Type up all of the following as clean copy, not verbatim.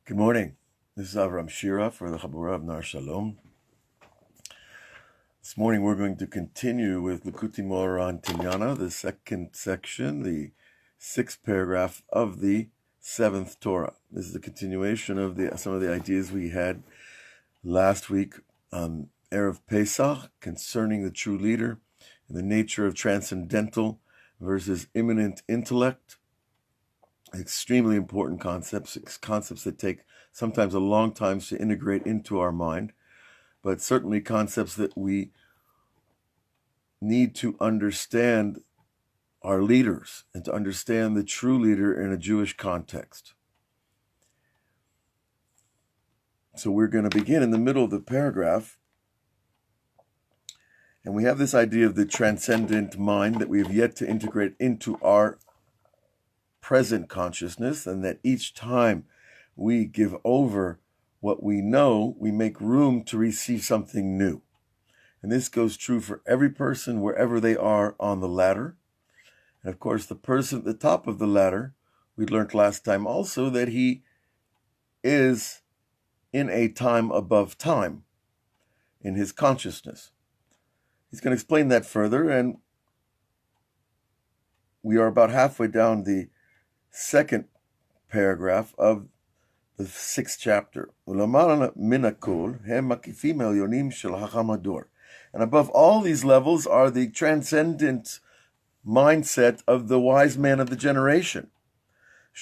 Good morning. This is Avraham Shira for the Chabura of Nahar Shalom. This morning we're going to continue with Likutei Moharan Tinyana, the second section, the sixth paragraph of the seventh Torah. This is a continuation of some of the ideas we had last week on Erev Pesach concerning the true leader and the nature of transcendental versus immanent intellect. Extremely important concepts that take sometimes a long time to integrate into our mind, but certainly concepts that we need to understand our leaders and to understand the true leader in a Jewish context. So we're going to begin in the middle of the paragraph, and we have this idea of the transcendent mind that we have yet to integrate into our present consciousness, and that each time we give over what we know, we make room to receive something new. And this goes true for every person wherever they are on the ladder. And of course, the person at the top of the ladder, we learned last time also that he is in a time above time in his consciousness. He's going to explain that further, and we are about halfway down the second paragraph of the sixth chapter. And above all these levels are the transcendent mindset of the wise man of the generation. And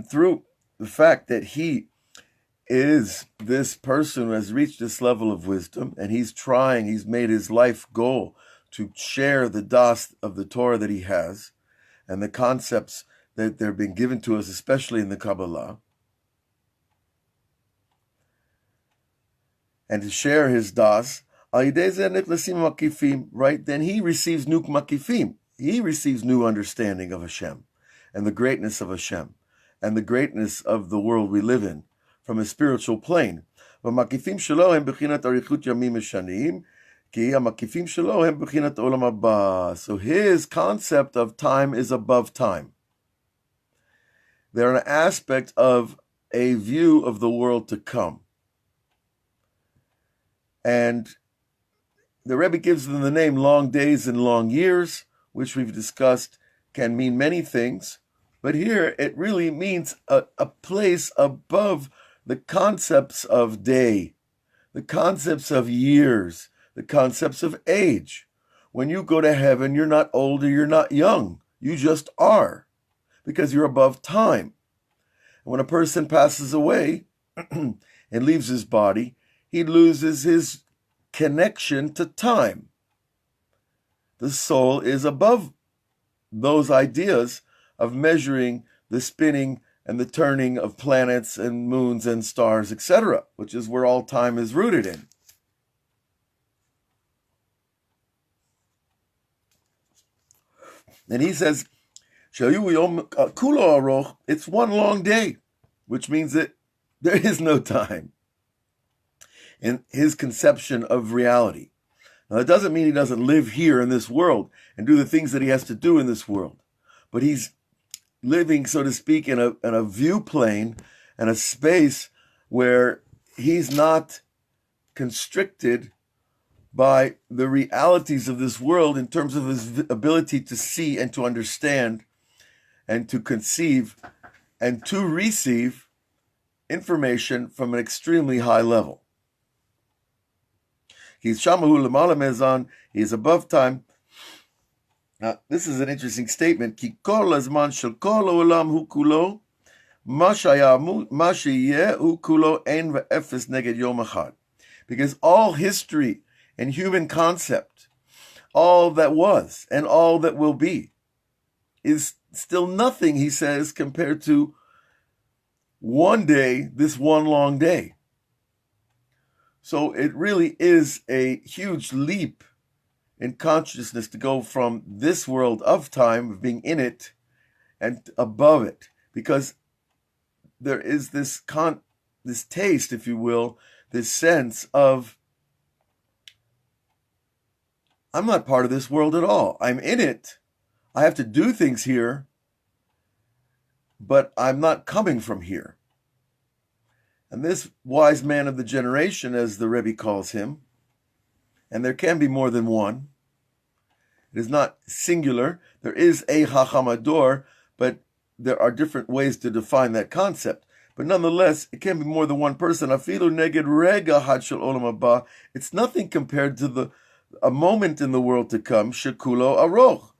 through the fact that he is this person who has reached this level of wisdom, and he's made his life goal to share the das of the Torah that he has, and the concepts that they're being given to us, especially in the Kabbalah, and to share his das, right? Then he receives new makifim. He receives new understanding of Hashem, and the greatness of Hashem, and the greatness of the world we live in, from a spiritual plane. So his concept of time is above time. They're an aspect of a view of the world to come. And the Rebbe gives them the name long days and long years, which we've discussed can mean many things. But here it really means a place above the concepts of day, the concepts of years, the concepts of age. When you go to heaven, you're not old or you're not young. You just are, because you're above time. And when a person passes away and leaves his body, he loses his connection to time. The soul is above those ideas of measuring the spinning and the turning of planets and moons and stars, etc., which is where all time is rooted in. And he says, it's one long day, which means that there is no time in his conception of reality. Now, that doesn't mean he doesn't live here in this world and do the things that he has to do in this world, but he's living, so to speak, in a view plane and a space where he's not constricted by the realities of this world in terms of his ability to see and to understand and to conceive and to receive information from an extremely high level. He's Shamahu Lamala Mezan, he is above time. Now, this is an interesting statement. Ki kol hazman shel kol ha'olam hu kulo, ma sheyeh hu kulo ein ve'efes neged yom echad. Because all history and human concept, all that was and all that will be, is still nothing, he says, compared to one day, this one long day. So it really is a huge leap in consciousness to go from this world of time, of being in it, and above it, because there is this taste, if you will, this sense of I'm not part of this world at all. I'm in it. I have to do things here, but I'm not coming from here. And this wise man of the generation, as the Rebbe calls him, and there can be more than one, it is not singular. There is a Hachamador, but there are different ways to define that concept. But nonetheless, it can be more than one person. Afilu neged rega had shel olam haba. It's nothing compared to a moment in the world to come, shekulo aroch,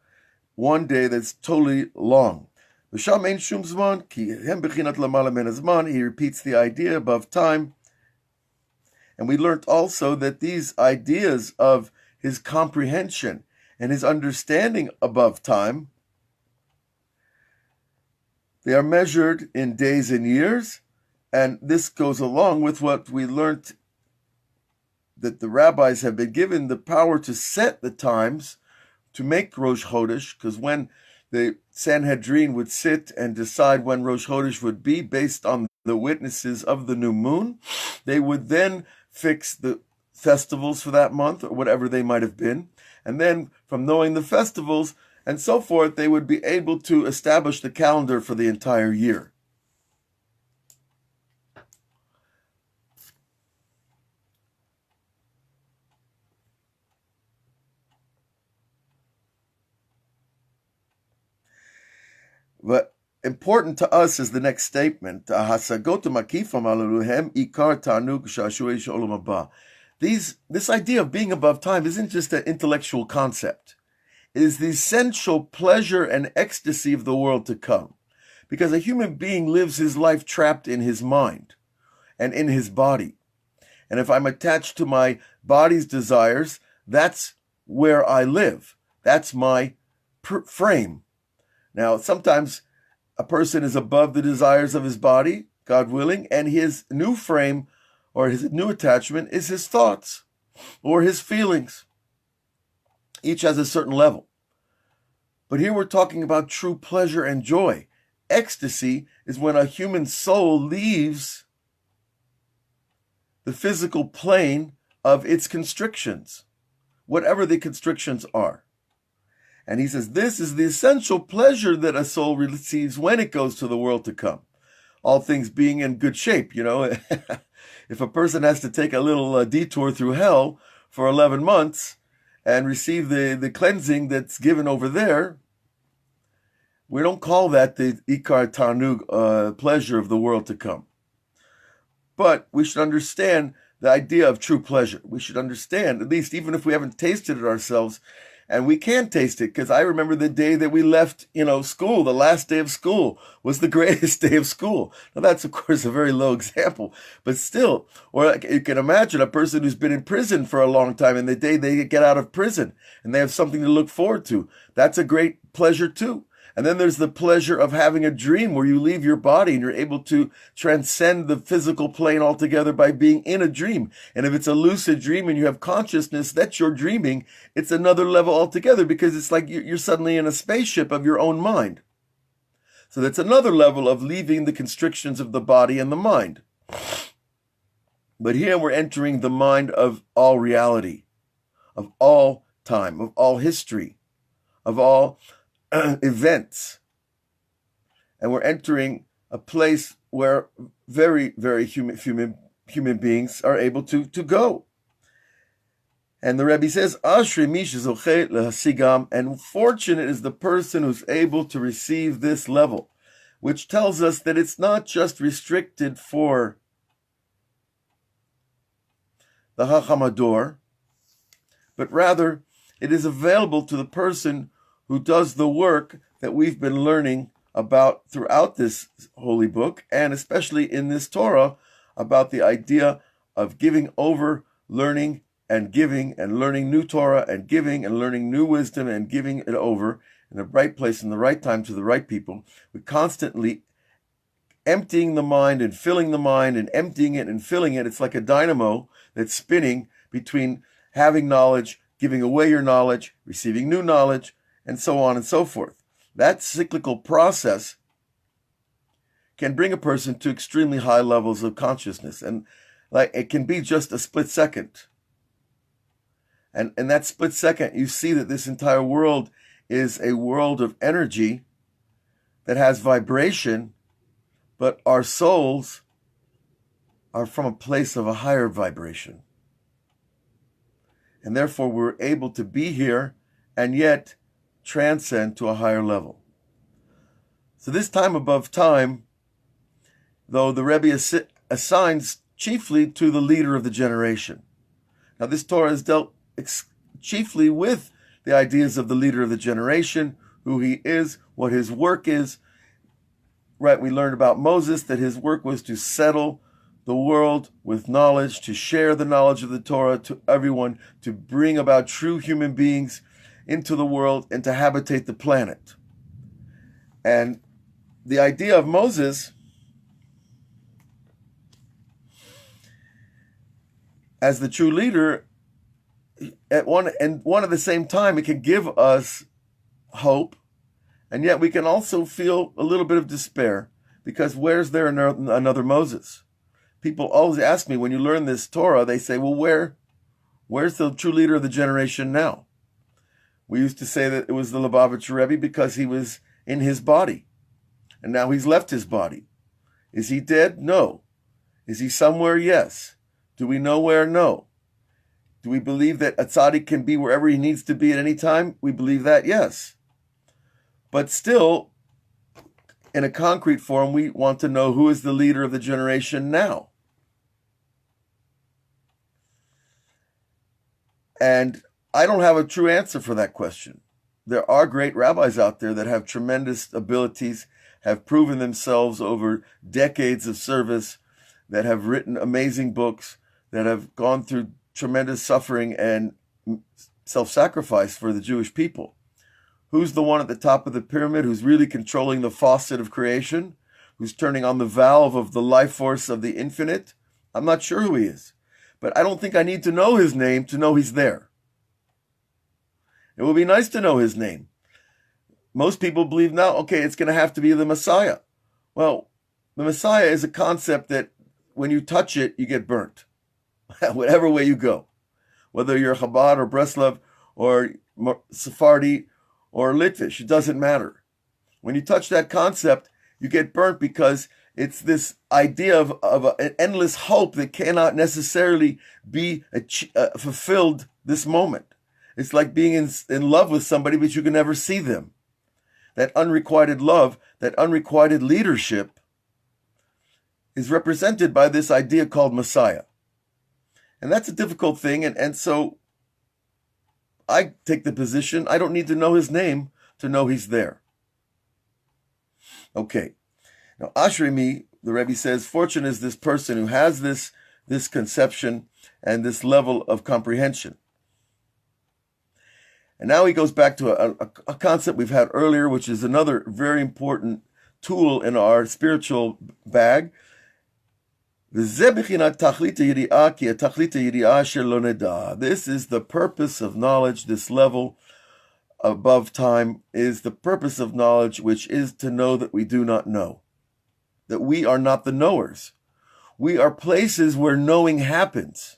one day that's totally long. V'sham ein shum zman, ki hem bechinat lamala men hazman. He repeats the idea above time. And we learned also that these ideas of his comprehension and his understanding above time, they are measured in days and years, and this goes along with what we learned, that the rabbis have been given the power to set the times to make Rosh Chodesh, because when the Sanhedrin would sit and decide when Rosh Chodesh would be based on the witnesses of the new moon, they would then fix the festivals for that month, or whatever they might have been, and then from knowing the festivals and so forth, they would be able to establish the calendar for the entire year. But important to us is the next statement. This idea of being above time isn't just an intellectual concept. It is the essential pleasure and ecstasy of the world to come. Because a human being lives his life trapped in his mind and in his body. And if I'm attached to my body's desires, that's where I live. That's my frame. Now, sometimes a person is above the desires of his body, God willing, and his new frame or his new attachment is his thoughts or his feelings. Each has a certain level. But here we're talking about true pleasure and joy. Ecstasy is when a human soul leaves the physical plane of its constrictions, whatever the constrictions are. And he says, this is the essential pleasure that a soul receives when it goes to the world to come. All things being in good shape, If a person has to take a little detour through hell for 11 months and receive the cleansing that's given over there, we don't call that the Ikar Tanug pleasure of the world to come. But we should understand the idea of true pleasure. We should understand, at least even if we haven't tasted it ourselves, and we can taste it, because I remember the day that we left, school, the last day of school was the greatest day of school. Now that's, of course, a very low example, but still, or you can imagine a person who's been in prison for a long time, and the day they get out of prison, and they have something to look forward to. That's a great pleasure too. And then there's the pleasure of having a dream where you leave your body and you're able to transcend the physical plane altogether by being in a dream. And if it's a lucid dream and you have consciousness that you're dreaming, it's another level altogether, because it's like you're suddenly in a spaceship of your own mind. So that's another level of leaving the constrictions of the body and the mind. But here we're entering the mind of all reality, of all time, of all history, of all events, and we're entering a place where very, very human beings are able to go. And the Rebbe says, "Ashri mish zocheh lehasigam," and fortunate is the person who's able to receive this level, which tells us that it's not just restricted for the Hachamador, but rather it is available to the person who does the work that we've been learning about throughout this holy book, and especially in this Torah, about the idea of giving over, learning and giving, and learning new Torah, and giving and learning new wisdom, and giving it over in the right place, in the right time, to the right people. We're constantly emptying the mind and filling the mind and emptying it and filling it. It's like a dynamo that's spinning between having knowledge, giving away your knowledge, receiving new knowledge, and so on and so forth. That cyclical process can bring a person to extremely high levels of consciousness, and like it can be just a split second. And in that split second, you see that this entire world is a world of energy that has vibration, but our souls are from a place of a higher vibration. And therefore, we're able to be here and yet transcend to a higher level. So this time above time, though, the Rebbe assigns chiefly to the leader of the generation. Now, this Torah is dealt chiefly with the ideas of the leader of the generation, who he is, what his work is. Right, we learned about Moses, that his work was to settle the world with knowledge, to share the knowledge of the Torah to everyone, to bring about true human beings into the world and to habitate the planet. And the idea of Moses as the true leader, at one at the same time, it can give us hope, and yet we can also feel a little bit of despair, because where's there another Moses? People always ask me, when you learn this Torah, they say, well, where's the true leader of the generation now? We used to say that it was the Lubavitcher Rebbe because he was in his body, and now he's left his body. Is he dead? No. Is he somewhere? Yes. Do we know where? No. Do we believe that a tzaddik can be wherever he needs to be at any time? We believe that, yes. But still, in a concrete form, we want to know who is the leader of the generation now. And I don't have a true answer for that question. There are great rabbis out there that have tremendous abilities, have proven themselves over decades of service, that have written amazing books, that have gone through tremendous suffering and self-sacrifice for the Jewish people. Who's the one at the top of the pyramid who's really controlling the faucet of creation? Who's turning on the valve of the life force of the infinite? I'm not sure who he is, but I don't think I need to know his name to know he's there. It would be nice to know his name. Most people believe now, okay, it's going to have to be the Messiah. Well, the Messiah is a concept that when you touch it, you get burnt. Whatever way you go. Whether you're Chabad or Breslov or Sephardi or Litvish, it doesn't matter. When you touch that concept, you get burnt, because it's this idea of an endless hope that cannot necessarily be fulfilled this moment. It's like being in love with somebody, but you can never see them. That unrequited love, that unrequited leadership is represented by this idea called Messiah. And that's a difficult thing, and so I take the position, I don't need to know his name to know he's there. Okay. Now, Ashrei mi, the Rebbe says, fortunate is this person who has this conception and this level of comprehension. And now he goes back to a concept we've had earlier, which is another very important tool in our spiritual bag. This is the purpose of knowledge. This level above time is the purpose of knowledge, which is to know that we do not know. That we are not the knowers. We are places where knowing happens.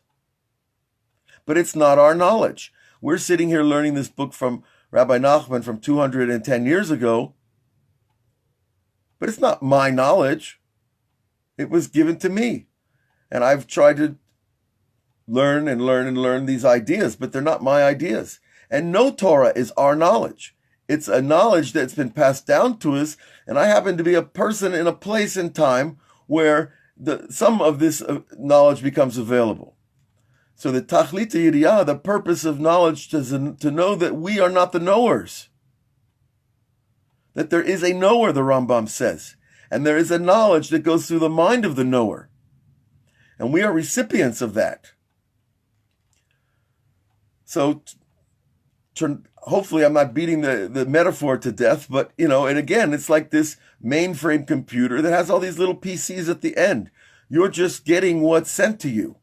But it's not our knowledge. We're sitting here learning this book from Rabbi Nachman from 210 years ago. But it's not my knowledge. It was given to me. And I've tried to learn these ideas, but they're not my ideas. And no Torah is our knowledge. It's a knowledge that's been passed down to us, and I happen to be a person in a place and time where some of this knowledge becomes available. So the Tachlit Yidiyah, the purpose of knowledge, is to know that we are not the knowers. That there is a knower, the Rambam says, and there is a knowledge that goes through the mind of the knower. And we are recipients of that. So hopefully I'm not beating the metaphor to death, but, and again, it's like this mainframe computer that has all these little PCs at the end. You're just getting what's sent to you.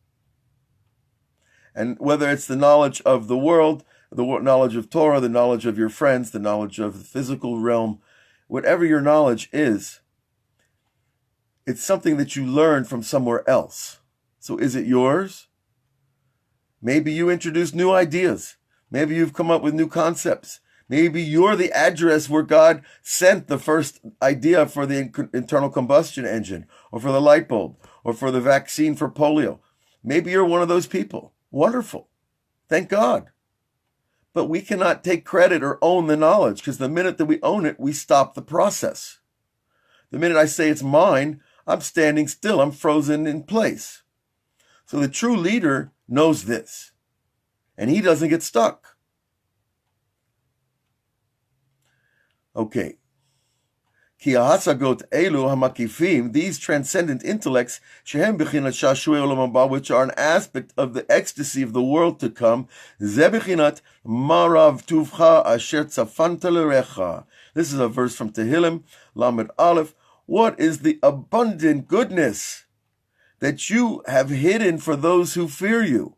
And whether it's the knowledge of the world, the knowledge of Torah, the knowledge of your friends, the knowledge of the physical realm, whatever your knowledge is, it's something that you learn from somewhere else. So is it yours? Maybe you introduce new ideas. Maybe you've come up with new concepts. Maybe you're the address where God sent the first idea for the internal combustion engine, or for the light bulb, or for the vaccine for polio. Maybe you're one of those people. Wonderful. Thank God. But we cannot take credit or own the knowledge, because the minute that we own it, we stop the process. The minute I say it's mine, I'm standing still. I'm frozen in place. So the true leader knows this, and he doesn't get stuck. Okay. Ki hasagot elu hamakifim, these transcendent intellects, shehem bechinat shashui olam haba, which are an aspect of the ecstasy of the world to come, ze bechinat marav tuvcha asher tzafanta lerecha. This is a verse from Tehillim, Lamed Aleph. What is the abundant goodness that you have hidden for those who fear you?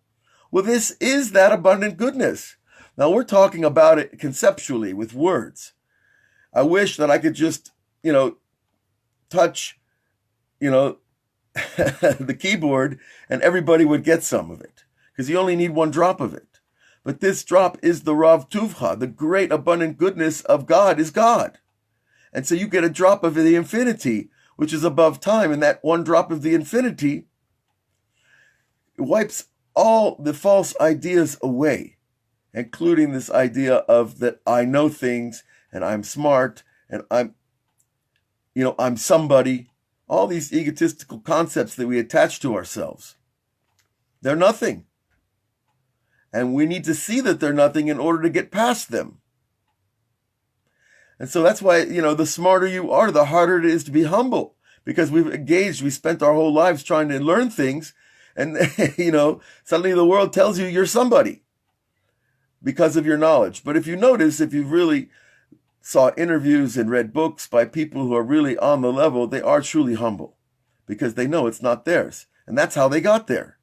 Well, this is that abundant goodness. Now, we're talking about it conceptually with words. I wish that I could just, touch, the keyboard and everybody would get some of it, because you only need one drop of it. But this drop is the Rav Tuvcha, the great abundant goodness of God is God. And so you get a drop of the infinity, which is above time, and that one drop of the infinity wipes all the false ideas away, including this idea of that I know things and I'm smart and I'm somebody. All these egotistical concepts that we attach to ourselves, they're nothing. And we need to see that they're nothing in order to get past them. And so that's why, the smarter you are, the harder it is to be humble, because we spent our whole lives trying to learn things. And, suddenly the world tells you you're somebody because of your knowledge. But if you've really saw interviews and read books by people who are really on the level, they are truly humble because they know it's not theirs. And that's how they got there.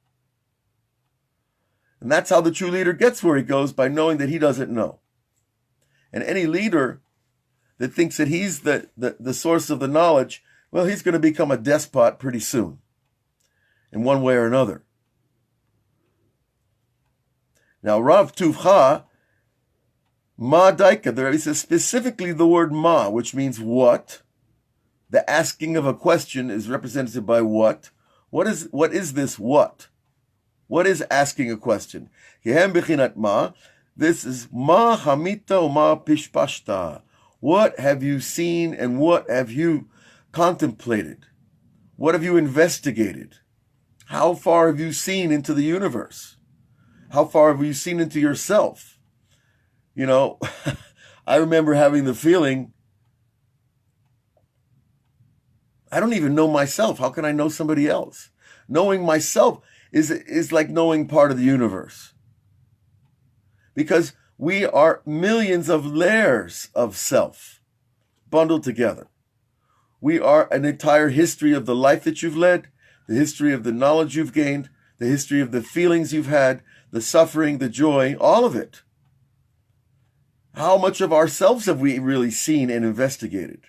And that's how the true leader gets where he goes, by knowing that he doesn't know. And any leader that thinks that he's the source of the knowledge, well, he's going to become a despot pretty soon, in one way or another. Now, Rav Tuvcha, Ma Daika, the Rebbe says specifically the word Ma, which means what. The asking of a question is represented by what. What is this what? What is asking a question? Yehem bechinat Ma. This is Ma Hamita or Ma Pishpashta. What have you seen and what have you contemplated? What have you investigated? How far have you seen into the universe? How far have you seen into yourself? I remember having the feeling, I don't even know myself. How can I know somebody else? Knowing myself is like knowing part of the universe. Because we are millions of layers of self bundled together. We are an entire history of the life that you've led, the history of the knowledge you've gained, the history of the feelings you've had, the suffering, the joy, all of it. How much of ourselves have we really seen and investigated?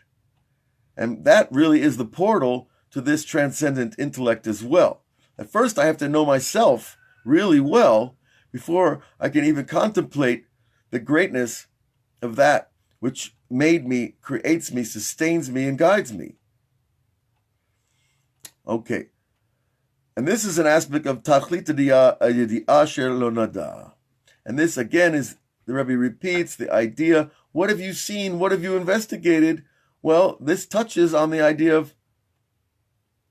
And that really is the portal to this transcendent intellect as well. At first, I have to know myself really well before I can even contemplate the greatness of that which made me, creates me, sustains me, and guides me. Okay. And this is an aspect of Tachlit Yedi'ah Sher Lo Nada. And this again is, the Rebbe repeats the idea, what have you seen? What have you investigated? Well, this touches on the idea of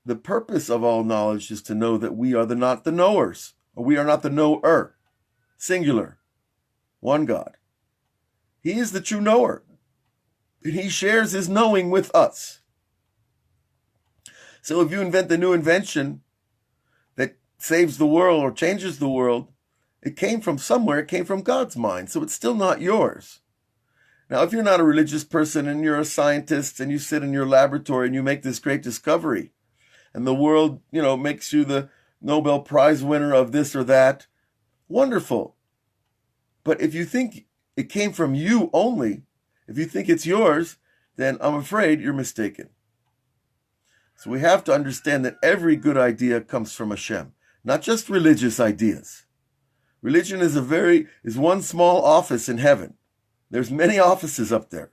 the purpose of all knowledge is to know that we are not the knowers, or we are not the knower, singular, one God. He is the true knower, and he shares his knowing with us. So if you invent a new invention that saves the world or changes the world, it came from somewhere. It came from God's mind. So it's still not yours. Now, if you're not a religious person and you're a scientist and you sit in your laboratory and you make this great discovery and the world, makes you the Nobel Prize winner of this or that, wonderful. But if you think it came from you only, if you think it's yours, then I'm afraid you're mistaken. So we have to understand that every good idea comes from Hashem, not just religious ideas. Religion is one small office in heaven. There's many offices up there.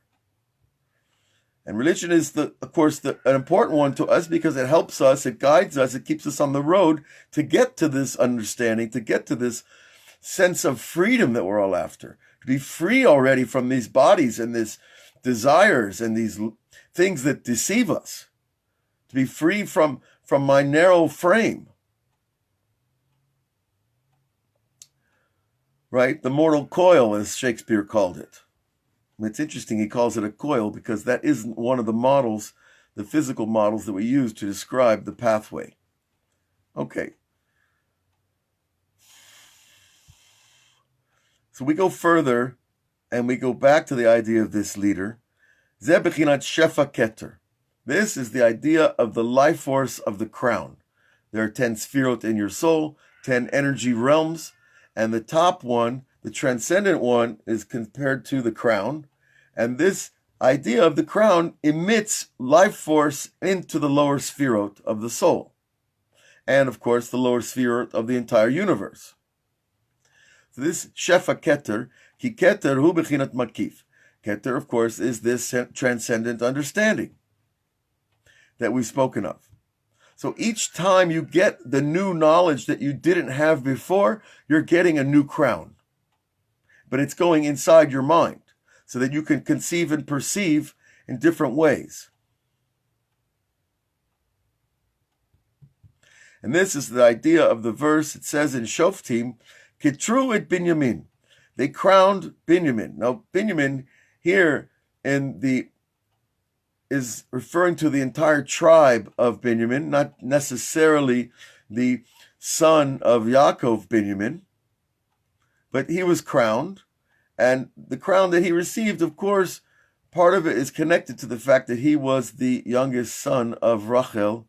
And religion is, of course, an important one to us because it helps us, it guides us, it keeps us on the road to get to this understanding, to get to this sense of freedom that we're all after. To be free already from these bodies and these desires and these things that deceive us. To be free from my narrow frame. Right? The mortal coil, as Shakespeare called it. It's interesting he calls it a coil because that isn't one of the models, the physical models that we use to describe the pathway. Okay. So we go further and we go back to the idea of this leader. Zeh bechinat shefa keter. This is the idea of the life force of the crown. There are 10 sefirot in your soul, 10 energy realms, and the top one, the transcendent one, is compared to the crown. And this idea of the crown emits life force into the lower sefirot of the soul. And, of course, the lower sefirot of the entire universe. So this shefa keter, ki keter hu bechinat makif. Keter, of course, is this transcendent understanding that we've spoken of. So each time you get the new knowledge that you didn't have before, you're getting a new crown. But it's going inside your mind so that you can conceive and perceive in different ways. And this is the idea of the verse. It says in Shoftim, Kitru et Binyamin. They crowned Binyamin. Now, Binyamin here is referring to the entire tribe of Binyamin, not necessarily the son of Yaakov Binyamin, but he was crowned, and the crown that he received, of course, part of it is connected to the fact that he was the youngest son of Rachel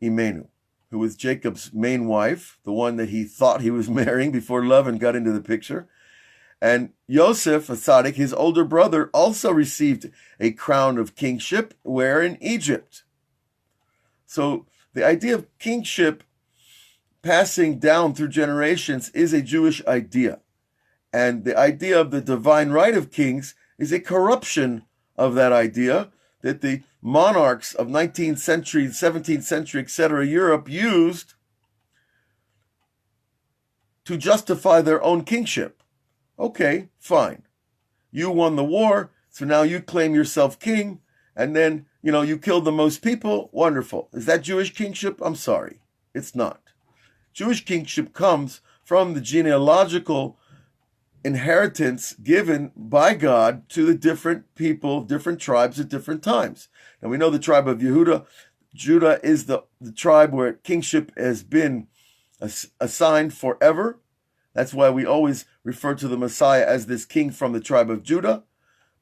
Imenu, who was Jacob's main wife, the one that he thought he was marrying before Lavan got into the picture. And Yosef, a tzaddik, his older brother, also received a crown of kingship, where in Egypt. So the idea of kingship passing down through generations is a Jewish idea. And the idea of the divine right of kings is a corruption of that idea that the monarchs of 19th century, 17th century, etc. Europe used to justify their own kingship. Okay, fine. You won the war, so now you claim yourself king, and then, you killed the most people. Wonderful. Is that Jewish kingship? I'm sorry. It's not. Jewish kingship comes from the genealogical inheritance given by God to the different people, different tribes at different times. Now we know the tribe of Yehuda. Judah is the tribe where kingship has been assigned forever. That's why we always refer to the Messiah as this king from the tribe of Judah.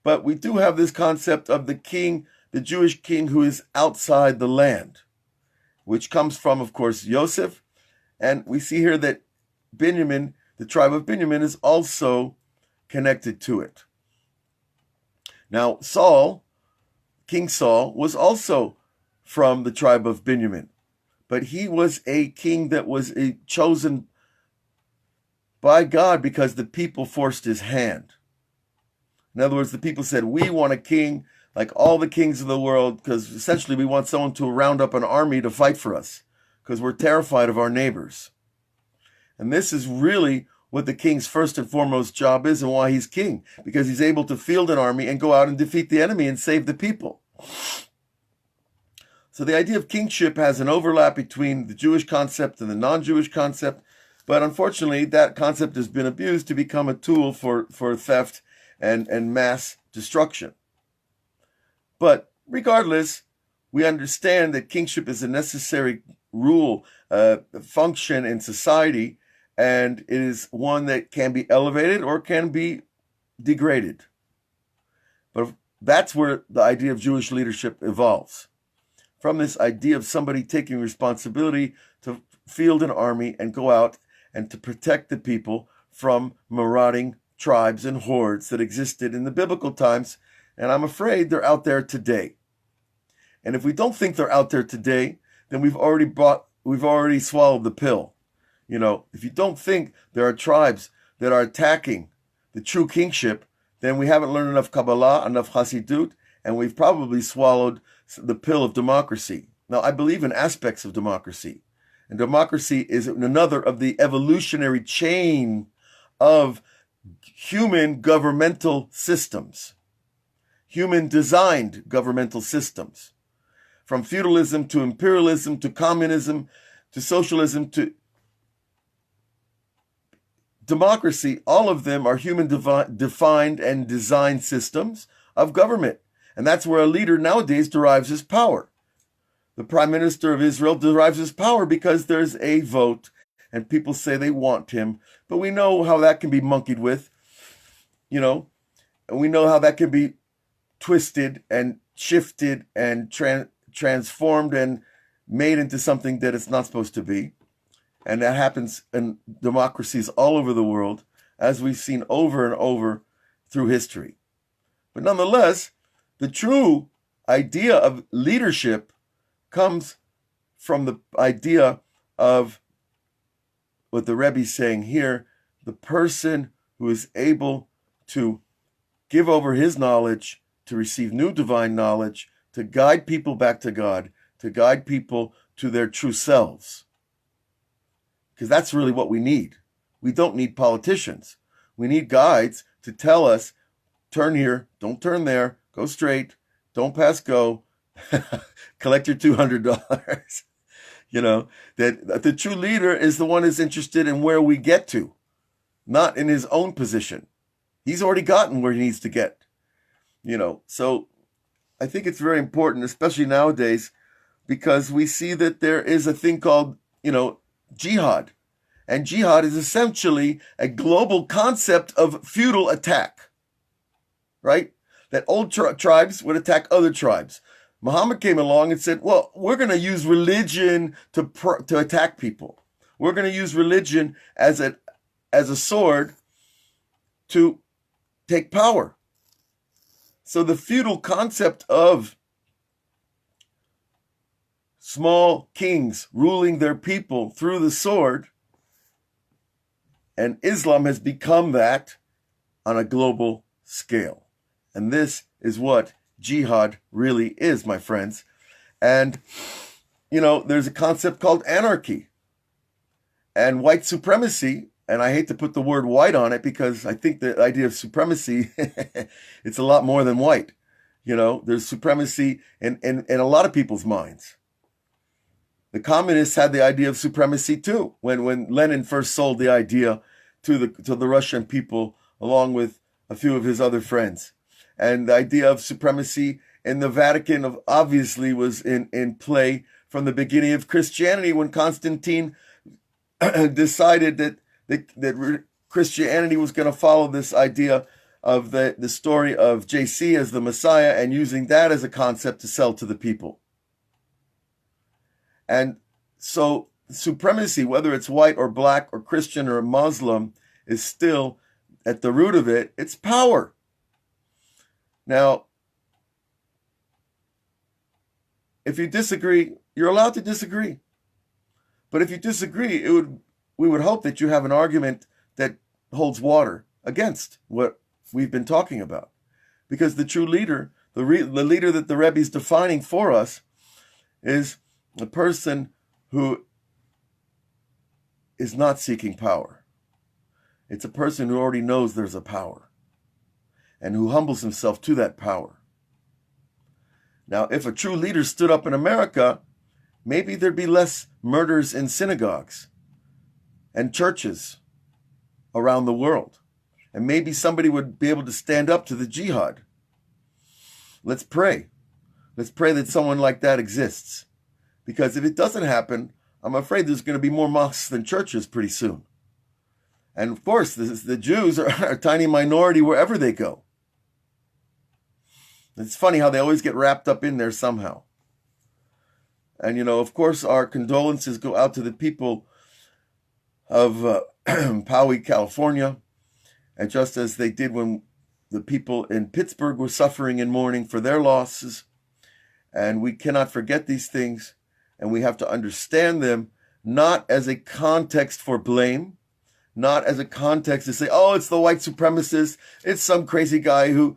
But we do have this concept of the king, the Jewish king who is outside the land, which comes from, of course, Yosef. And we see here that Binyamin, the tribe of Binyamin, is also connected to it. Now, King Saul, was also from the tribe of Binyamin. But he was a king that was chosen by God because the people forced his hand. In other words, the people said, we want a king like all the kings of the world, because essentially we want someone to round up an army to fight for us, because we're terrified of our neighbors. And this is really what the king's first and foremost job is and why he's king, because he's able to field an army and go out and defeat the enemy and save the people. So the idea of kingship has an overlap between the Jewish concept and the non-Jewish concept. But unfortunately, that concept has been abused to become a tool for theft and mass destruction. But regardless, we understand that kingship is a necessary rule, function in society, and it is one that can be elevated or can be degraded. But that's where the idea of Jewish leadership evolves. From this idea of somebody taking responsibility to field an army and go out and to protect the people from marauding tribes and hordes that existed in the biblical times. And I'm afraid they're out there today. And if we don't think they're out there today, then we've already swallowed the pill. If you don't think there are tribes that are attacking the true kingship, then we haven't learned enough Kabbalah, enough Hasidut, and we've probably swallowed the pill of democracy. Now, I believe in aspects of democracy, and democracy is another of the evolutionary chain of human governmental systems, human-designed governmental systems, from feudalism to imperialism to communism to socialism to democracy. All of them are human-defined and designed systems of government. And that's where a leader nowadays derives his power. The Prime Minister of Israel derives his power because there's a vote and people say they want him. But we know how that can be monkeyed with, and we know how that can be twisted and shifted and transformed and made into something that it's not supposed to be. And that happens in democracies all over the world, as we've seen over and over through history. But nonetheless, the true idea of leadership comes from the idea of what the Rebbe is saying here, the person who is able to give over his knowledge, to receive new divine knowledge, to guide people back to God, to guide people to their true selves. Because that's really what we need. We don't need politicians. We need guides to tell us, turn here, don't turn there, go straight, don't pass go, collect your $200. That the true leader is the one who's interested in where we get to, not in his own position. He's already gotten where he needs to get. So I think it's very important, especially nowadays, because we see that there is a thing called, jihad. And jihad is essentially a global concept of feudal attack, right? That old tribes would attack other tribes. Muhammad came along and said, well, we're going to use religion to attack people. We're going to use religion as a sword to take power. So the feudal concept of small kings ruling their people through the sword, and Islam has become that on a global scale. And this is what jihad really is, my friends. And, there's a concept called anarchy and white supremacy. And I hate to put the word white on it because I think the idea of supremacy, it's a lot more than white. There's supremacy in a lot of people's minds. The communists had the idea of supremacy too. When Lenin first sold the idea to the Russian people, along with a few of his other friends. And the idea of supremacy in the Vatican obviously was in play from the beginning of Christianity, when Constantine decided that Christianity was going to follow this idea of the story of JC as the Messiah, and using that as a concept to sell to the people. And so supremacy, whether it's white or black or Christian or Muslim, is still at the root of it. It's power. Now, if you disagree, you're allowed to disagree. But if you disagree, we would hope that you have an argument that holds water against what we've been talking about. Because the true leader, the leader that the Rebbe is defining for us, is a person who is not seeking power. It's a person who already knows there's a power and who humbles himself to that power. Now, if a true leader stood up in America, maybe there'd be less murders in synagogues and churches around the world. And maybe somebody would be able to stand up to the jihad. Let's pray. Let's pray that someone like that exists. Because if it doesn't happen, I'm afraid there's going to be more mosques than churches pretty soon. And of course, the Jews are a tiny minority wherever they go. It's funny how they always get wrapped up in there somehow. And, of course, our condolences go out to the people of Poway, California. And just as they did when the people in Pittsburgh were suffering and mourning for their losses. And we cannot forget these things. And we have to understand them not as a context for blame, not as a context to say, oh, it's the white supremacist, it's some crazy guy who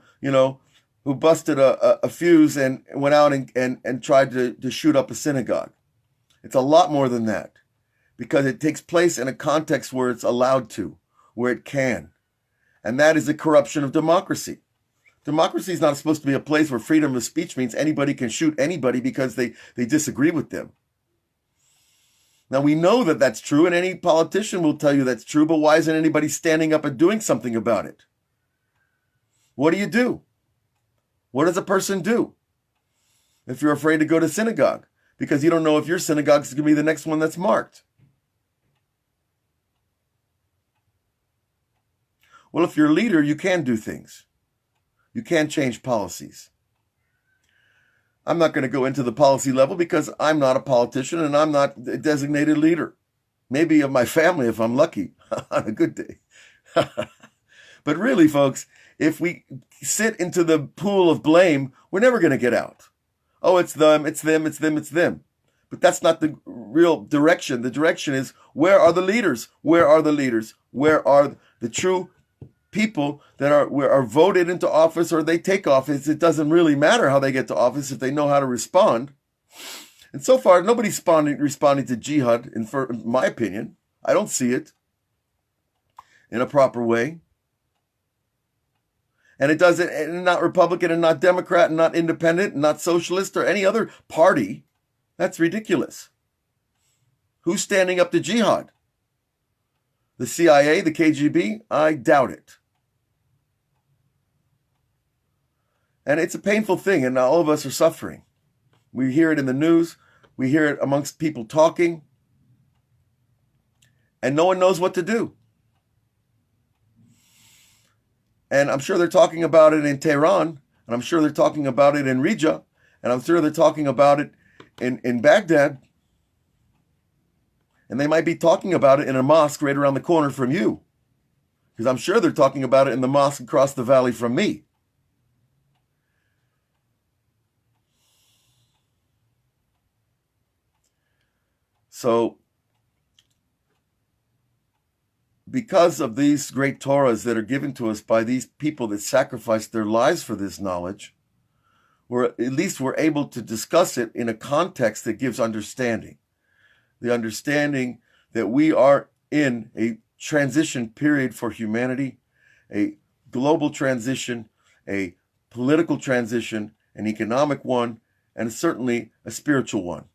busted a fuse and went out and tried to shoot up a synagogue. It's a lot more than that, because it takes place in a context where it's allowed to, where it can. And that is the corruption of democracy. Democracy is not supposed to be a place where freedom of speech means anybody can shoot anybody because they disagree with them. Now, we know that that's true, and any politician will tell you that's true, but why isn't anybody standing up and doing something about it? What do you do? What does a person do if you're afraid to go to synagogue? Because you don't know if your synagogue is going to be the next one that's marked. Well, if you're a leader, you can do things. You can change policies. I'm not going to go into the policy level because I'm not a politician and I'm not a designated leader. Maybe of my family if I'm lucky on a good day. But really, folks, if we sit into the pool of blame, we're never going to get out. Oh, it's them, it's them, it's them, it's them. But that's not the real direction. The direction is, where are the leaders? Where are the leaders? Where are the true people that are voted into office, or they take office? It doesn't really matter how they get to office if they know how to respond. And so far, nobody's responding to jihad, in my opinion. I don't see it in a proper way. And it doesn't, and not Republican and not Democrat and not independent and not socialist or any other party. That's ridiculous. Who's standing up to jihad? The CIA, the KGB? I doubt it. And it's a painful thing, and all of us are suffering. We hear it in the news. We hear it amongst people talking. And no one knows what to do. And I'm sure they're talking about it in Tehran, and I'm sure they're talking about it in Rija, and I'm sure they're talking about it in Baghdad. And they might be talking about it in a mosque right around the corner from you, because I'm sure they're talking about it in the mosque across the valley from me. So, because of these great Torahs that are given to us by these people that sacrificed their lives for this knowledge, at least we're able to discuss it in a context that gives understanding. The understanding that we are in a transition period for humanity, a global transition, a political transition, an economic one, and certainly a spiritual one.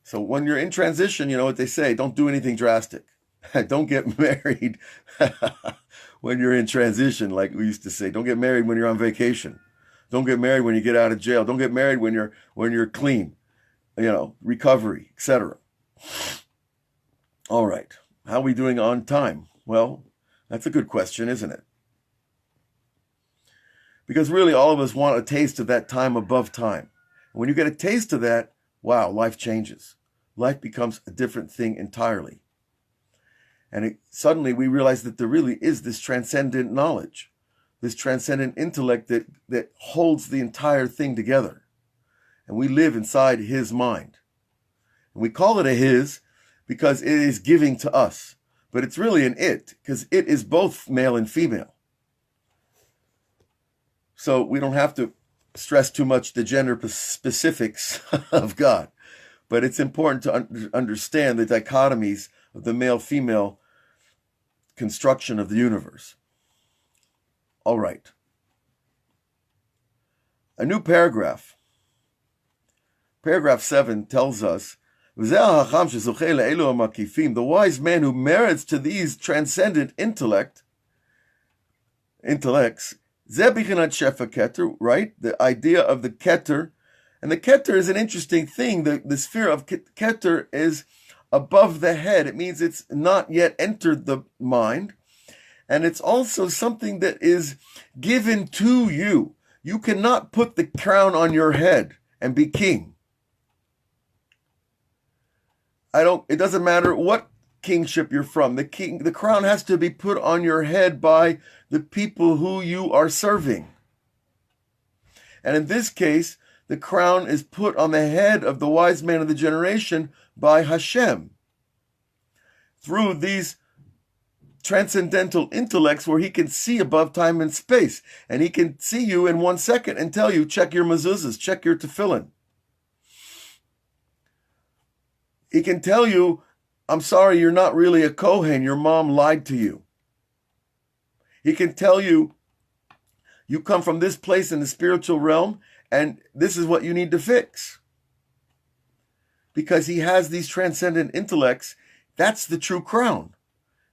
So when you're in transition, you know what they say, don't do anything drastic. Don't get married when you're in transition, like we used to say. Don't get married when you're on vacation. Don't get married when you get out of jail. Don't get married when you're clean, recovery, etc. All right. How are we doing on time? Well, that's a good question, isn't it? Because really all of us want a taste of that time above time. And when you get a taste of that, wow, life changes. Life becomes a different thing entirely. And suddenly we realize that there really is this transcendent knowledge, this transcendent intellect that holds the entire thing together. And we live inside his mind. And we call it a his because it is giving to us. But it's really an it, because it is both male and female. So we don't have to stress too much the gender specifics of God. But it's important to understand the dichotomies of the male-female construction of the universe. All right. A new paragraph. Paragraph 7 tells us, the wise man who merits to these transcendent intellects, right? The idea of the Keter. And the Keter is an interesting thing. The sphere of Keter is above the head. It means it's not yet entered the mind. And it's also something that is given to you. You cannot put the crown on your head and be king. It doesn't matter what kingship you're from. The crown has to be put on your head by the people who you are serving. And in this case, the crown is put on the head of the wise man of the generation by Hashem through these transcendental intellects where he can see above time and space, and he can see you in 1 second and tell you, check your mezuzahs, check your tefillin. He can tell you, I'm sorry, you're not really a Kohen, your mom lied to you. He can tell you, you come from this place in the spiritual realm, and this is what you need to fix. Because he has these transcendent intellects, that's the true crown.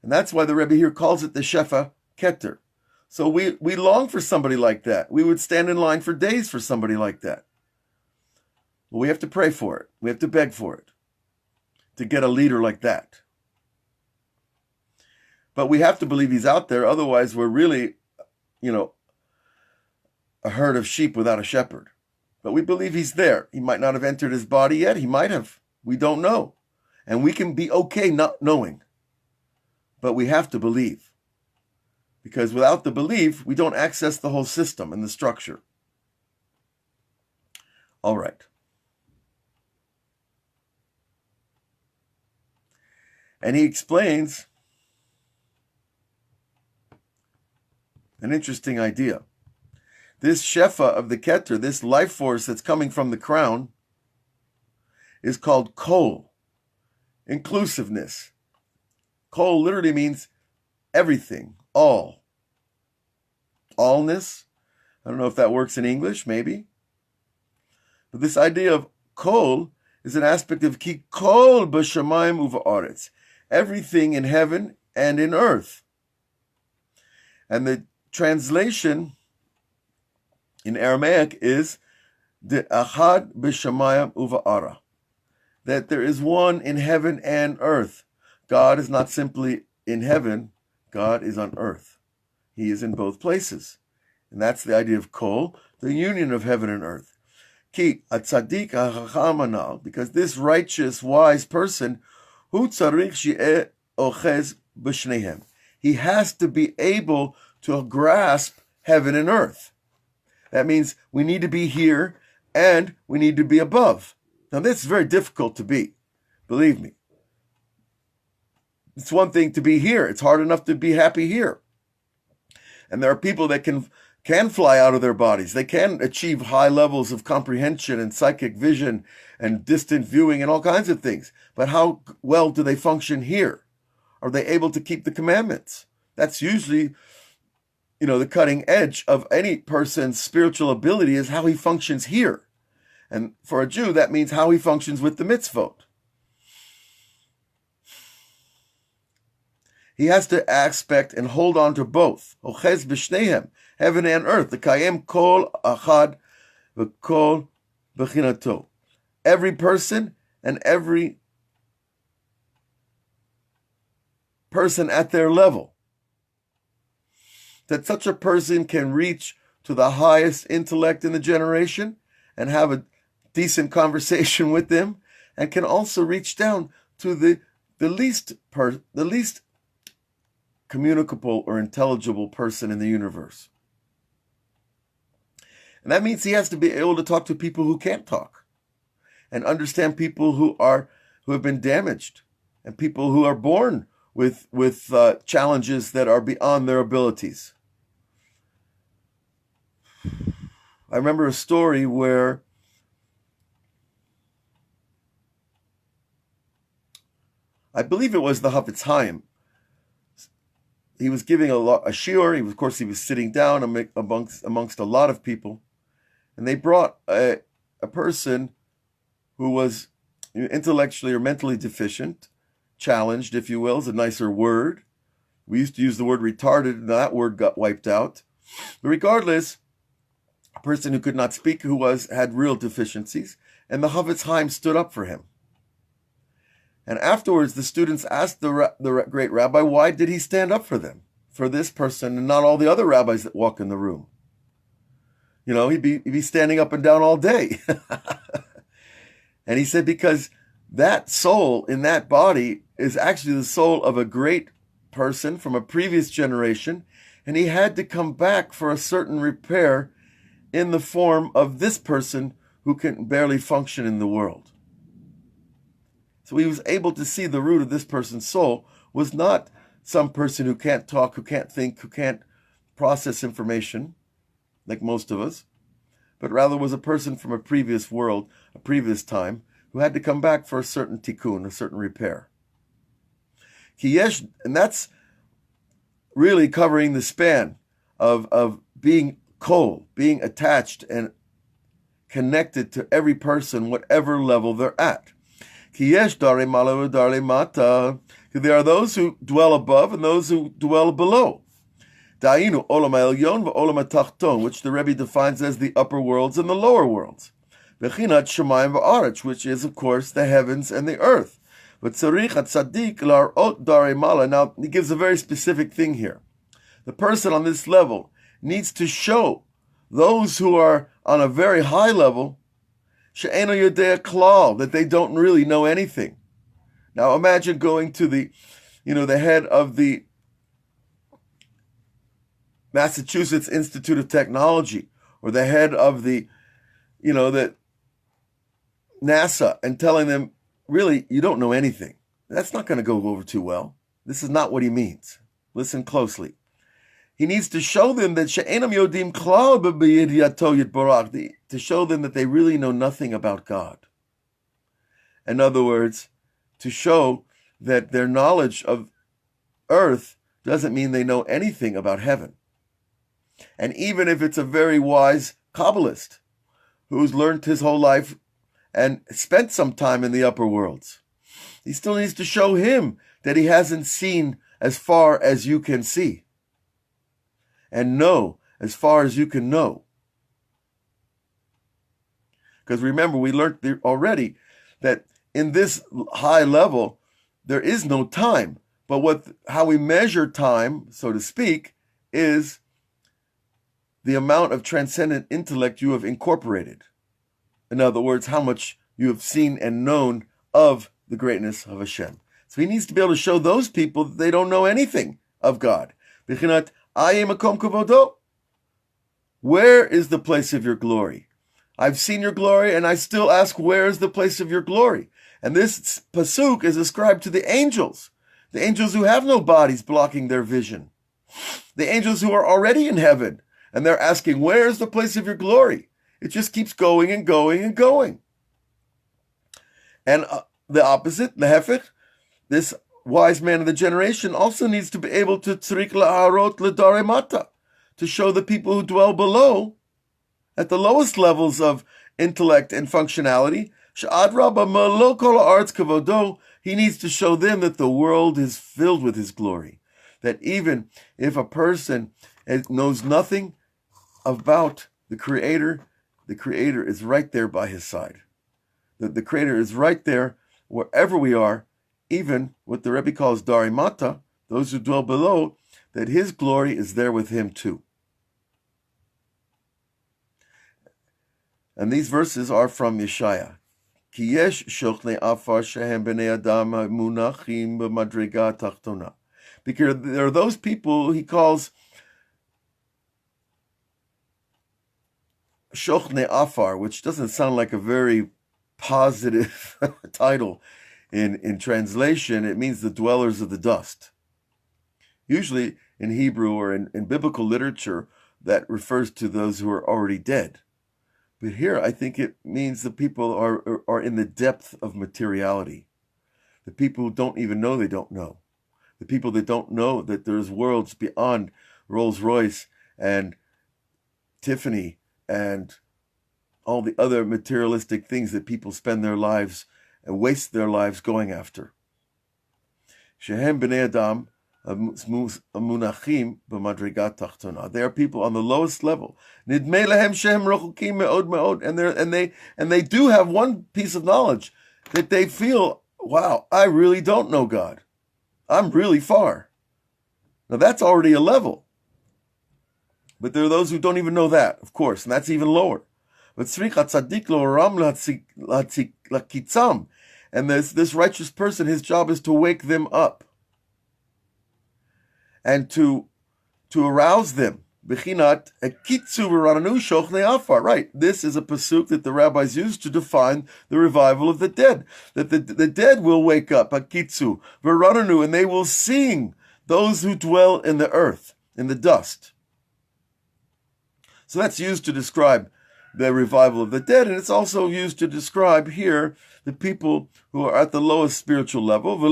And that's why the Rebbe here calls it the Shefa Keter. So we long for somebody like that. We would stand in line for days for somebody like that. But we have to pray for it. We have to beg for it, to get a leader like that. But we have to believe he's out there. Otherwise, we're really, a herd of sheep without a shepherd. But we believe he's there. He might not have entered his body yet. He might have. We don't know. And we can be okay not knowing. But we have to believe. Because without the belief, we don't access the whole system and the structure. All right. And he explains an interesting idea. This Shefa of the Keter, this life force that's coming from the crown, is called Kol, inclusiveness. Kol literally means everything, all. Allness. I don't know if that works in English, maybe. But this idea of Kol is an aspect of Ki Kol b'shamayim uva'aretz, everything in heaven and in earth. And the translation in Aramaic is De Achad b'shamayim uva'ara, that there is one in heaven and earth. God is not simply in heaven, God is on earth. He is in both places. And that's the idea of Kol, the union of heaven and earth. Ki atzadik hachacham anal, because this righteous, wise person, hu tzarich she'eh ochez b'shnehem, he has to be able to grasp heaven and earth. That means we need to be here and we need to be above. Now this is very difficult to be, believe me. It's one thing to be here. It's hard enough to be happy here. And there are people that can fly out of their bodies. They can achieve high levels of comprehension and psychic vision and distant viewing and all kinds of things. But how well do they function here? Are they able to keep the commandments? That's usually, the cutting edge of any person's spiritual ability is how he functions here. And for a Jew, that means how he functions with the mitzvot. He has to aspect and hold on to both. Ochez b'shnehem, heaven and earth. The kayem kol achad v'kol b'chinato. Every person and every person at their level. That such a person can reach to the highest intellect in the generation and have a decent conversation with them, and can also reach down to the least communicable or intelligible person in the universe. And that means he has to be able to talk to people who can't talk, and understand people who have been damaged, and people who are born with challenges that are beyond their abilities. I remember a story where I believe it was the Hafetz Chaim. He was giving a Shira. He was sitting down amongst a lot of people, and they brought a person who was intellectually or mentally deficient, challenged, if you will, is a nicer word. We used to use the word retarded, and that word got wiped out. But regardless, a person who could not speak, who had real deficiencies, and the Hafetz Chaim stood up for him. And afterwards, the students asked the great rabbi, why did he stand up for them, for this person, and not all the other rabbis that walk in the room? He'd be standing up and down all day. And he said, because that soul in that body is actually the soul of a great person from a previous generation, and he had to come back for a certain repair in the form of this person who can barely function in the world. So he was able to see the root of this person's soul was not some person who can't talk, who can't think, who can't process information, like most of us, but rather was a person from a previous world, a previous time, who had to come back for a certain tikkun, a certain repair. And that's really covering the span of being kol, being attached and connected to every person, whatever level they're at. There are those who dwell above and those who dwell below. Da'inu olam ha'elyon v'olam ha'tachton, which the Rebbe defines as the upper worlds and the lower worlds. Bechinat shemayim v'aretz, which is, of course, the heavens and the earth. But tzarich hatzadik lar'ot darei mala. Now, he gives a very specific thing here. The person on this level needs to show those who are on a very high level she'eno yodea klal, that they don't really know anything. Now, imagine going to the head of the Massachusetts Institute of Technology, or the head of the NASA, and telling them, really, you don't know anything. That's not going to go over too well. This is not what he means. Listen closely. He needs to show them that she'enam yodim klal b'yidyato yitbarach, to show them that they really know nothing about God. In other words, to show that their knowledge of earth doesn't mean they know anything about heaven. And even if it's a very wise Kabbalist who's learned his whole life and spent some time in the upper worlds, he still needs to show him that he hasn't seen as far as you can see and know as far as you can know. Because remember, we learned already that in this high level, there is no time. But how we measure time, so to speak, is the amount of transcendent intellect you have incorporated. In other words, how much you have seen and known of the greatness of Hashem. So he needs to be able to show those people that they don't know anything of God. Bechinat ayeh makom kavodo. Where is the place of your glory? I've seen your glory, and I still ask, where is the place of your glory? And this pasuk is ascribed to the angels who have no bodies blocking their vision, the angels who are already in heaven, and they're asking, where is the place of your glory? It just keeps going and going and going. And the opposite, the hefech, this wise man of the generation also needs to be able to tzrik la'arot l'darei mata, to show the people who dwell below, at the lowest levels of intellect and functionality, sh'ad rabba malo kol ha'aretz kavodo, he needs to show them that the world is filled with his glory. That even if a person knows nothing about the Creator is right there by his side. The Creator is right there wherever we are, even what the Rebbe calls darei mata, those who dwell below, that his glory is there with him too. And these verses are from Yeshaya. Ki yesh shochne afar shehem b'nei adam munachim b'madrega tachtona. Because there are those people he calls shochne afar, which doesn't sound like a very positive title in translation. It means the dwellers of the dust. Usually in Hebrew or in biblical literature, that refers to those who are already dead. But here, I think it means the people are in the depth of materiality. The people who don't even know they don't know. The people that don't know that there's worlds beyond Rolls-Royce and Tiffany and all the other materialistic things that people spend their lives and waste their lives going after. Shehem b'nei adam amunachim b'madrigat tachtona. They are people on the lowest level. Nidmei lehem shehem rochukim me'od me'od, and they do have one piece of knowledge that they feel, wow, I really don't know God. I'm really far. Now that's already a level. But there are those who don't even know that, of course, and that's even lower. But tzaddik lo ram lakitzam, and this righteous person, his job is to wake them up and to arouse them, Bechinat Kitzu V'Rananu Shochnei Afar. Right. This is a pasuk that the rabbis used to define the revival of the dead. That the dead will wake up, Kitzu V'Rananu, and they will sing, those who dwell in the earth, in the dust. So that's used to describe the revival of the dead, and it's also used to describe here the people who are at the lowest spiritual level. And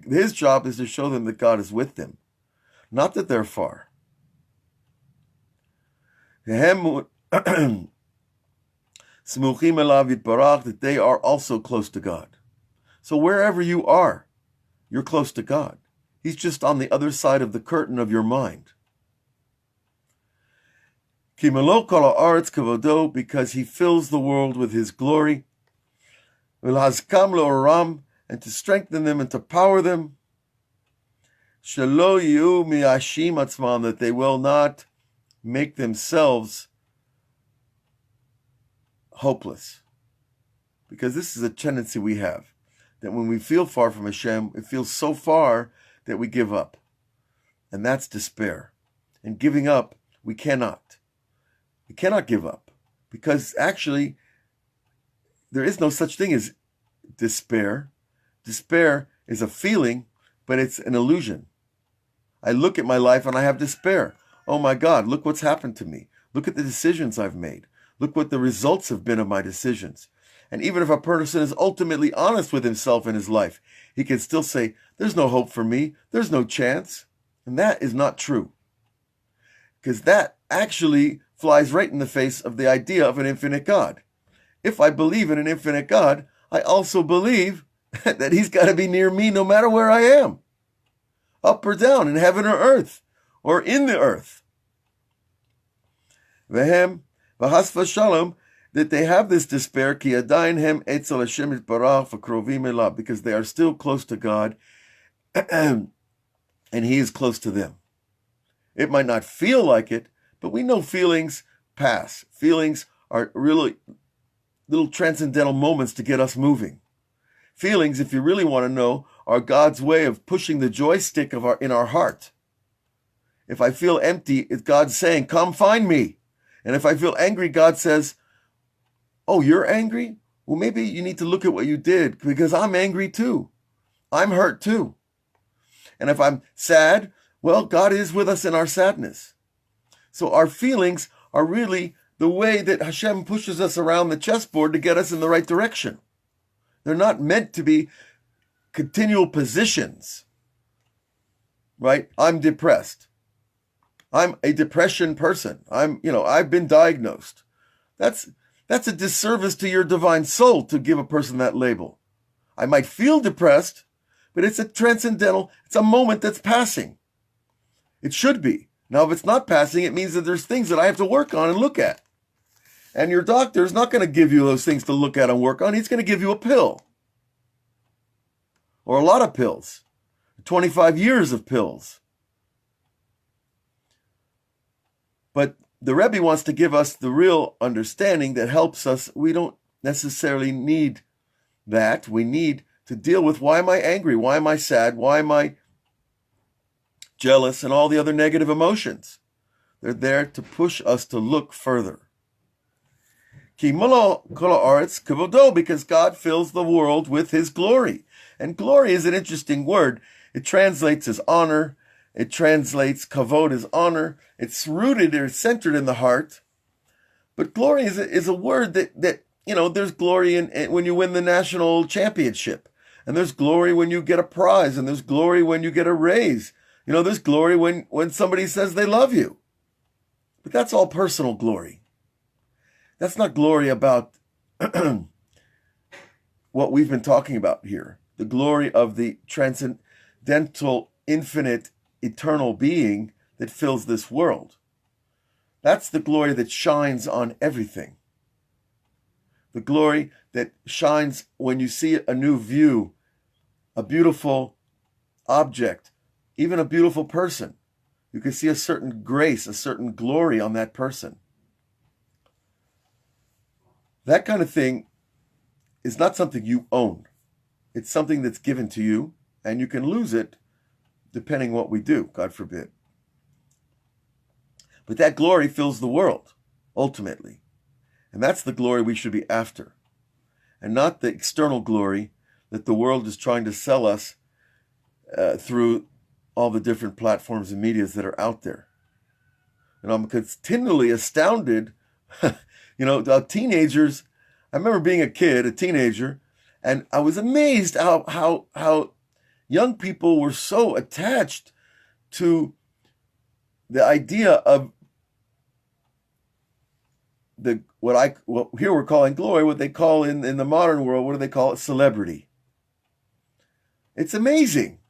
his job is to show them that God is with them, not that they're far. That they are also close to God. So wherever you are, you're close to God. He's just on the other side of the curtain of your mind. Because he fills the world with his glory, and to strengthen them and to power them, that they will not make themselves hopeless. Because this is a tendency we have, that when we feel far from Hashem, it feels so far that we give up. And that's despair. And giving up, we cannot. We cannot give up. Because actually, there is no such thing as despair. Despair is a feeling, but it's an illusion. I look at my life and I have despair. Oh my God, look what's happened to me. Look at the decisions I've made. Look what the results have been of my decisions. And even if a person is ultimately honest with himself in his life, he can still say, there's no hope for me. There's no chance. And that is not true. Because that actually flies right in the face of the idea of an infinite God. If I believe in an infinite God, I also believe that he's got to be near me no matter where I am. Up or down, in heaven or earth, or in the earth. Vehem, v'hasva shalom, that they have this despair, ki adayin hem etzel Hashem yitbarach v'krovim elav, because they are still close to God, and he is close to them. It might not feel like it, but we know feelings pass. Feelings are really little transcendental moments to get us moving. Feelings, if you really want to know, are God's way of pushing the joystick in our heart. If I feel empty, it's God saying, come find me. And if I feel angry, God says, oh, you're angry? Well, maybe you need to look at what you did, because I'm angry too. I'm hurt too. And if I'm sad, well, God is with us in our sadness. So our feelings are really the way that Hashem pushes us around the chessboard to get us in the right direction. They're not meant to be continual positions, right? I'm depressed. I'm a depression person. I've been diagnosed. That's a disservice to your divine soul to give a person that label. I might feel depressed, but it's a transcendental, it's a moment that's passing. It should be. Now, if it's not passing, it means that there's things that I have to work on and look at. And your doctor is not going to give you those things to look at and work on. He's going to give you a pill. Or a lot of pills. 25 years of pills. But the Rebbe wants to give us the real understanding that helps us. We don't necessarily need that. We need to deal with, why am I angry? Why am I sad? Why am I jealous? And all the other negative emotions. They're there to push us to look further. Because God fills the world with his glory. And glory is an interesting word. It translates as honor. It translates kavod as honor. It's rooted or centered in the heart. But glory is a word that there's glory in when you win the national championship. And there's glory when you get a prize. And there's glory when you get a raise. There's glory when somebody says they love you. But that's all personal glory. That's not glory about what we've been talking about here. The glory of the transcendental, infinite, eternal being that fills this world. That's the glory that shines on everything. The glory that shines when you see a new view, a beautiful object, even a beautiful person. You can see a certain grace, a certain glory on that person. That kind of thing is not something you own. It's something that's given to you, and you can lose it depending what we do, God forbid. But that glory fills the world, ultimately. And that's the glory we should be after. And not the external glory that the world is trying to sell us through all the different platforms and medias that are out there. And I'm continually astounded, teenagers. I remember being a kid, a teenager, and I was amazed how young people were so attached to the idea of what here we're calling glory, what they call in the modern world, what do they call it? Celebrity. It's amazing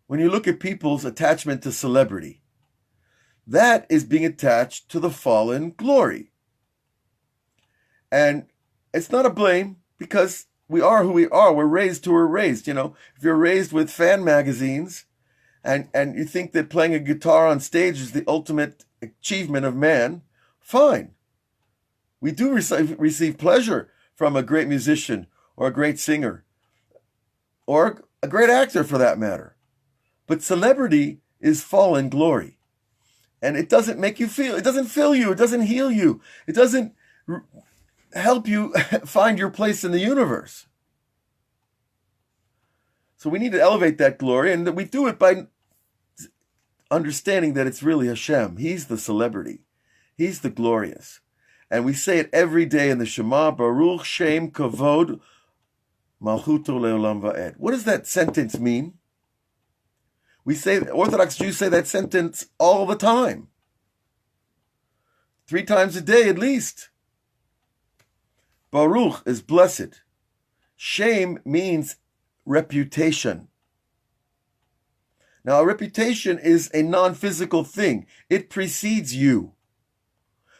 when you look at people's attachment to celebrity. That is being attached to the fallen glory. And it's not a blame, because we are who we are. We're raised who we're raised. If you're raised with fan magazines and you think that playing a guitar on stage is the ultimate achievement of man, fine. We do receive pleasure from a great musician or a great singer or a great actor for that matter. But celebrity is fallen glory. And it doesn't make you feel, it doesn't fill you, it doesn't heal you, it doesn't help you find your place in the universe. So we need to elevate that glory, and we do it by understanding that it's really Hashem. He's the celebrity. He's the glorious. And we say it every day in the Shema, Baruch Shem Kavod Malchuto Leolam Va'ed. What does that sentence mean? Orthodox Jews say that sentence all the time. 3 times a day at least. Baruch is blessed. Shem means reputation. Now, a reputation is a non-physical thing. It precedes you.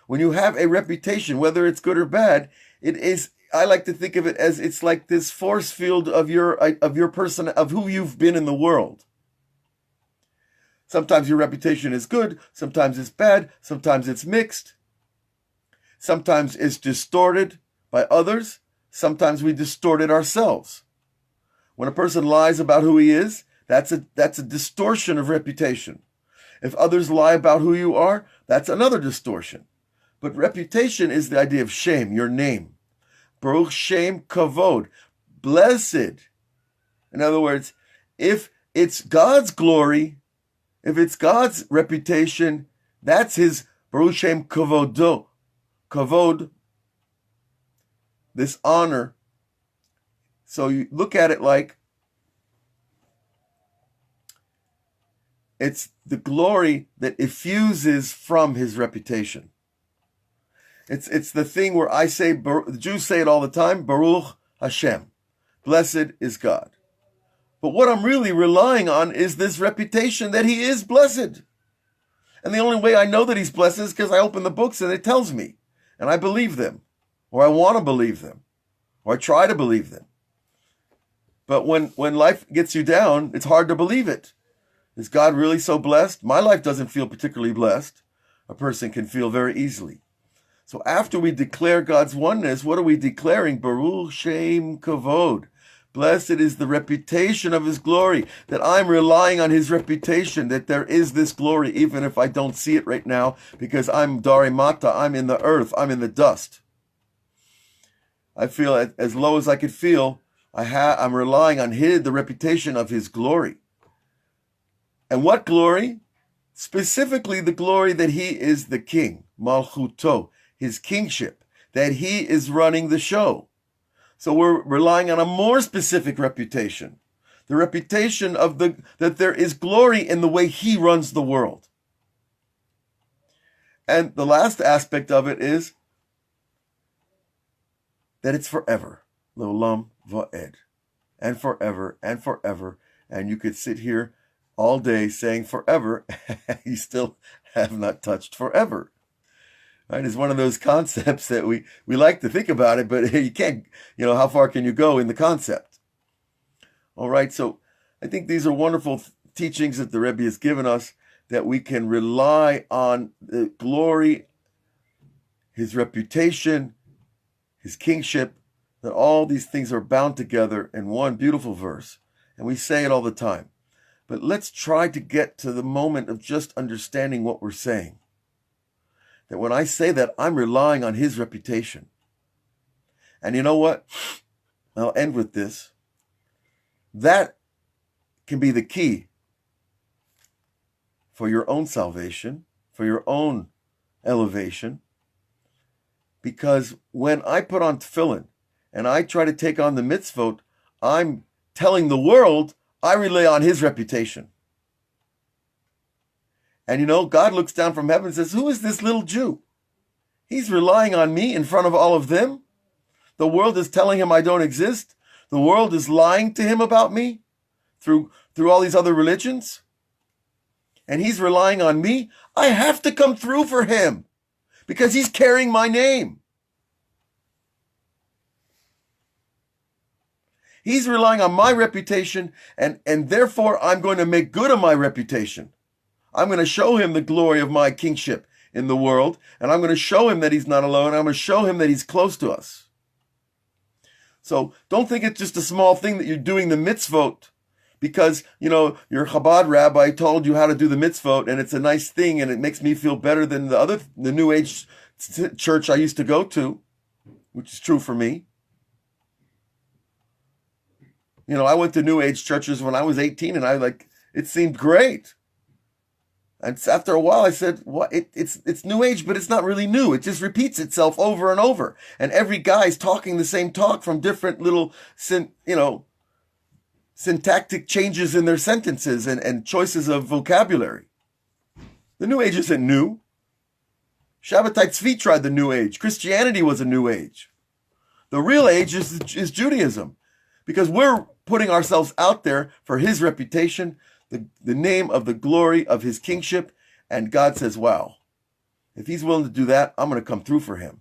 When you have a reputation, whether it's good or bad, it is, I like to think of it as it's like this force field of your person, of who you've been in the world. Sometimes your reputation is good, sometimes it's bad, sometimes it's mixed. Sometimes it's distorted by others, sometimes we distort it ourselves. When a person lies about who he is, that's a distortion of reputation. If others lie about who you are, that's another distortion. But reputation is the idea of shame, your name. Baruch Shem Kavod, blessed. In other words, if it's God's glory, if it's God's reputation, that's his Baruch Shem Kavodo. Kavod, this honor. So you look at it like it's the glory that effuses from his reputation. It's the thing where I say, the Jews say it all the time, Baruch Hashem. Blessed is God. But what I'm really relying on is this reputation that he is blessed. And the only way I know that he's blessed is because I open the books and it tells me. And I believe them. Or I want to believe them. Or I try to believe them. But when life gets you down, it's hard to believe it. Is God really so blessed? My life doesn't feel particularly blessed. A person can feel very easily. So after we declare God's oneness, what are we declaring? Baruch Shem Kavod. Blessed is the reputation of his glory, that I'm relying on his reputation, that there is this glory, even if I don't see it right now, because I'm Dari Mata, I'm in the earth, I'm in the dust. I feel as low as I could feel, I'm relying on the reputation of his glory. And what glory? Specifically the glory that he is the king, Malchuto, his kingship, that he is running the show. So we're relying on a more specific reputation, the reputation of that there is glory in the way he runs the world. And the last aspect of it is that it's forever, Leolam Va'ed, and forever and forever. And you could sit here all day saying forever, you still have not touched forever. Right? It's one of those concepts that we like to think about it, but you can't, how far can you go in the concept? All right, so I think these are wonderful teachings that the Rebbe has given us, that we can rely on the glory, his reputation, his kingship, that all these things are bound together in one beautiful verse. And we say it all the time. But let's try to get to the moment of just understanding what we're saying. that when I say that, I'm relying on his reputation. And you know what? I'll end with this. That can be the key for your own salvation, for your own elevation. Because when I put on tefillin and I try to take on the mitzvot, I'm telling the world I rely on his reputation. And you know, God looks down from heaven and says, who is this little Jew? He's relying on me in front of all of them. The world is telling him I don't exist. The world is lying to him about me through all these other religions. And he's relying on me. I have to come through for him because he's carrying my name. He's relying on my reputation, and therefore I'm going to make good on my reputation. I'm going to show him the glory of my kingship in the world, and I'm going to show him that he's not alone. I'm going to show him that he's close to us. So don't think it's just a small thing that you're doing the mitzvot because, you know, your Chabad rabbi told you how to do the mitzvot, and it's a nice thing, and it makes me feel better than the New Age church I used to go to, which is true for me. You know, I went to New Age churches when I was 18, and it seemed great. And after a while, I said, "What? It's New Age, but it's not really new. It just repeats itself over and over. And every guy's talking the same talk from different little, syntactic changes in their sentences and choices of vocabulary. The New Age isn't new. Shabbatai Tzvi tried the New Age. Christianity was a New Age. The real age is Judaism, because we're putting ourselves out there for his reputation, the name of the glory of his kingship, and God says, wow, if he's willing to do that, I'm going to come through for him.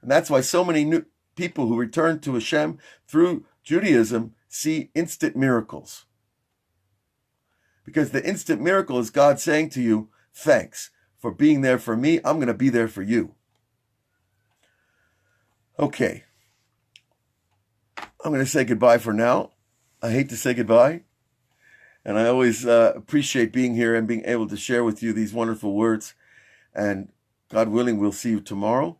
And that's why so many new people who return to Hashem through Judaism see instant miracles. Because the instant miracle is God saying to you, thanks for being there for me. I'm going to be there for you. Okay. I'm going to say goodbye for now. I hate to say goodbye. And I always appreciate being here and being able to share with you these wonderful words. And God willing, we'll see you tomorrow.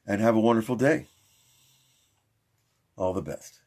And have a wonderful day. All the best.